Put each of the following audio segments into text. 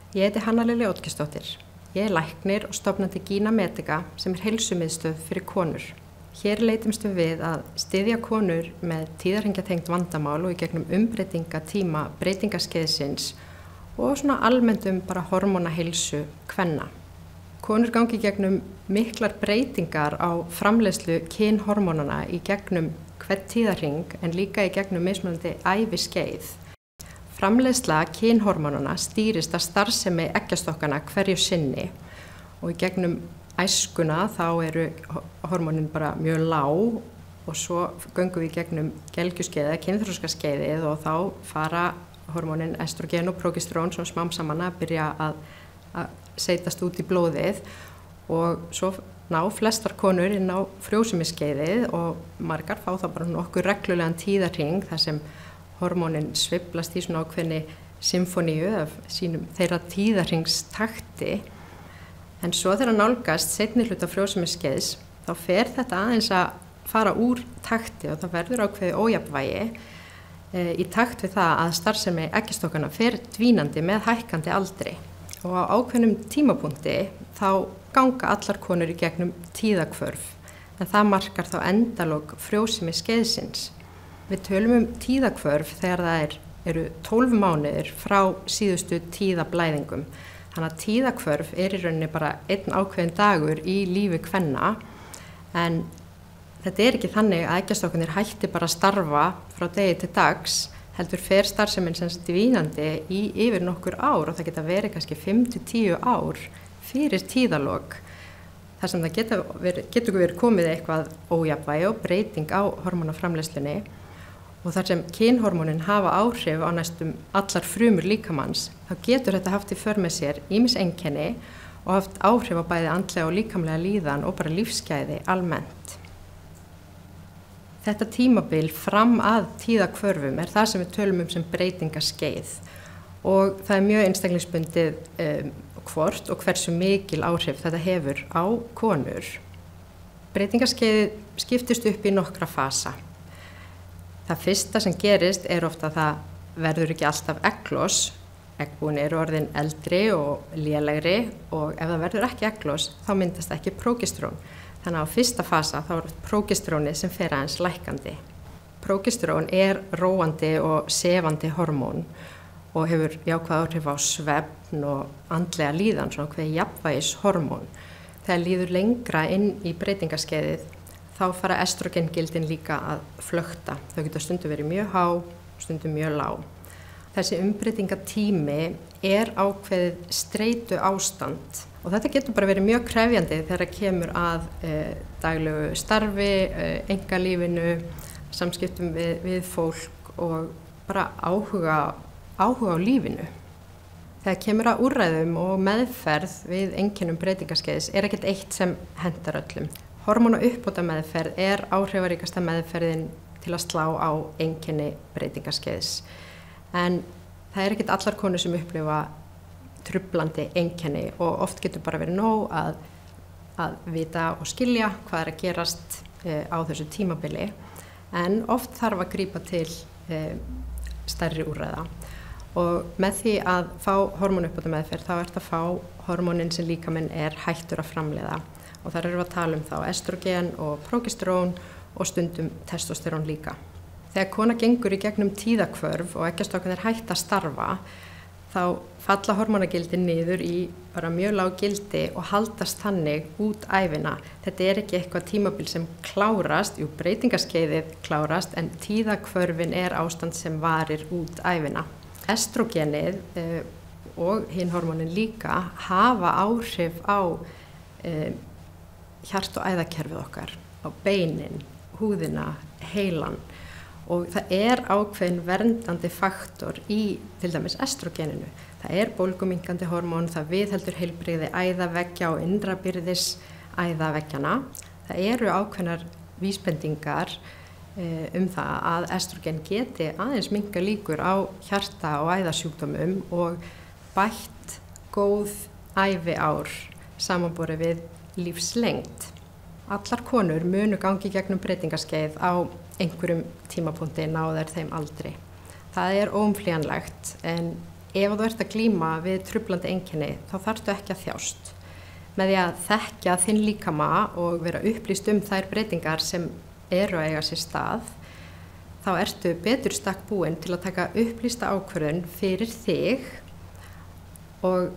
Ég heiti Hanna Lilja Oddgeirsdóttir. Ég er læknir og stofnandi Gina Medica sem er heilsumiðstöð fyrir konur. Hér leitumst við að styðja konur með tíðarhringjatengt vandamál og í gegnum umbreytingatíma breytingaskeiðsins og svona almennt bara hormónaheilsu kvenna. Konur gangi í gegnum miklar breytingar á framleiðslu kynhormónana í gegnum hvern tíðarhring en líka í gegnum mismunandi æviskeið. Framleiðsla kynhormónana stýrist að starfsemi eggjastokkanna hverju sinni og í gegnum æskuna þá eru hormónin bara mjög lág og svo göngum við í gegnum gelgjuskeiðið, kynþroskaskeiðið og þá fara hormónin estrogen og prógesterón sem smám saman að byrja að setjast út í blóðið og svo ná flestar konur inn á frjósemisskeiðið og margar fá þá bara nokkuð reglulegan tíðarhring þar sem hormónin sveiflast í svona ákveðni symfóníu af þeirra tíðarhringstakti. En svo þegar nálgast seinni hluta frjósemisskeiðs þá fer þetta aðeins að fara úr takti og það verður ákveðið ójafnvægi í takt við það að starfsemi eggjastokkanna fer dvínandi með hækkandi aldri. Og á ákveðnum tímapunkti þá ganga allar konur í gegnum tíðahvörf en það markar þá endalok frjósemisskeiðsins. Við tölum tíðahvörf þegar það eru 12 mánuðir frá síðustu tíðablæðingum. Þannig að tíðahvörf í rauninni bara einn ákveðin dagur í lífi kvenna en þetta ekki þannig að eggjastokkarnir hætti bara að starfa frá degi til dags heldur fer starfsemin sem dvínandi í yfir nokkur ár og það geta verið kannski 5-10 ár fyrir tíðalok. Þar sem það getur verið komið eitthvað ójafnvægi og breyting á hormónaframleiðslunni og þar sem kynhormónin hafa áhrif á næstum allar frumur líkamanns, þá getur þetta haft í för með sér ýmis einkenni og haft áhrif á bæði andlega og líkamlega líðan og bara lífsgæði almennt. Þetta tímabil fram að tíðahvörfum er það sem við tölum sem breytingaskeið og það mjög einstaklingsbundið hvort og hversu mikil áhrif þetta hefur á konur. Breytingaskeiðið skiptist upp í nokkra fasa. Það fyrsta sem gerist ofta að það verður ekki alltaf egglos, eggbúin eru orðin eldri og lélegri og ef það verður ekki egglos þá myndast ekki prógesterón. Þannig að á fyrsta fasa þá prógesterónið sem fer aðeins lækkandi. Prógesterón róandi og sefandi hormón og hefur jákvæð áhrif á svefn og andlega líðan, svona ákveðið jafnvægishormón. Þegar líður lengra inn í breytingaskeiðið þá fara estrogengildin líka að flökta. Þau geta stundum verið mjög há, stundum mjög lág. Þessi umbreytingatími ákveðið streitu ástand og þetta getur bara verið mjög krefjandi þegar það kemur að daglegu starfi, einkalífinu, samskiptum við fólk og bara áhuga á lífinu. Þegar kemur að úrræðum og meðferð við einkennum breytingaskeiðs ekkert eitt sem hentar öllum. Hormónauppbóta meðferð áhrifaríkasta meðferðin til að slá á einkenni breytingaskeiðs. En það ekkert allar konur sem upplifa trublandi einkenni og oft getur bara verið nóg að vita og skilja hvað að gerast á þessu tímabili. En oft þarf að grípa til stærri úrræða. Og með því að fá hormónauppbóta meðferð þá að fá hormónin sem líkaminn hættur að framleiða. Og þar erum við að tala þá estrogen og prógesterón og stundum testosterón líka. Þegar kona gengur í gegnum tíðahvörf og eggjastokkarnir hætta að starfa, þá falla hormónagildin niður í bara mjög lág gildi og haldast þannig út ævina. Þetta ekki eitthvað tímabil sem klárast, breytingaskeiðið klárast, en tíðahvörfin ástand sem varir út ævina. Estrogenið og hinn hormónin líka hafa áhrif á hjart- og æðakerfið okkar, á beinin, húðina, heilan og það ákveðin verndandi faktor í til dæmis estrogeninu. Það bólguminnkandi hormón, það viðheldur heilbrigði æðaveggja og innrabyrðis æðaveggjana. Það ákveðnar vísbendingar það að estrogen geti aðeins minnka líkur á hjarta- og æðasjúkdómum og bætt góð æviár samanborið við lífslengd. Allar konur munu gangi gegnum breytingaskeið á einhverjum tímapunkti náðar þeim aldri. Það óumflýjanlegt en ef þú ert að glíma við truflandi einkenni þá þarftu ekki að þjást. Með því að þekkja þinn líkama og vera upplýst þær breytingar sem eru að eiga sér stað, þá ertu betur stakk búin til að taka upplýsta ákvörðun fyrir þig og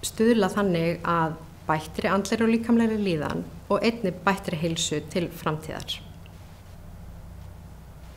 stuðla þannig að bættri andlegri og líkamlegri líðan og einnig bættri heilsu til framtíðar.